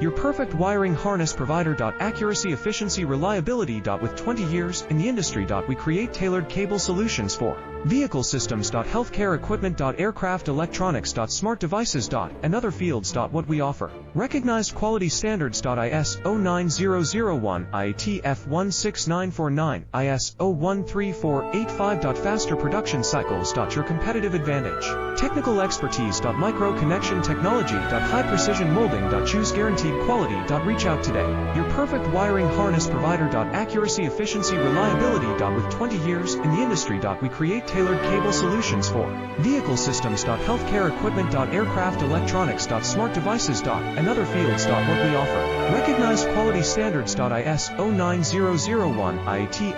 Your perfect wiring harness provider. Accuracy, efficiency, reliability. With 20 years in the industry. We create tailored cable solutions for vehicle systems. Healthcare equipment. Aircraft electronics. Smart devices. And other fields. What we offer. Recognized quality standards. ISO 9001, IATF 16949, ISO 13485. Faster production cycles. Your competitive advantage. Technical expertise. Micro connection technology. High precision molding. Choose guaranteed quality. Reach out today. Your perfect wiring harness provider. Accuracy, efficiency, reliability. With 20 years in the industry. We create tailored cable solutions for vehicle systems. Healthcare equipment. Aircraft electronics. Smart devices. And other fields. What we offer. Recognized quality standards. ISO 9001, IATF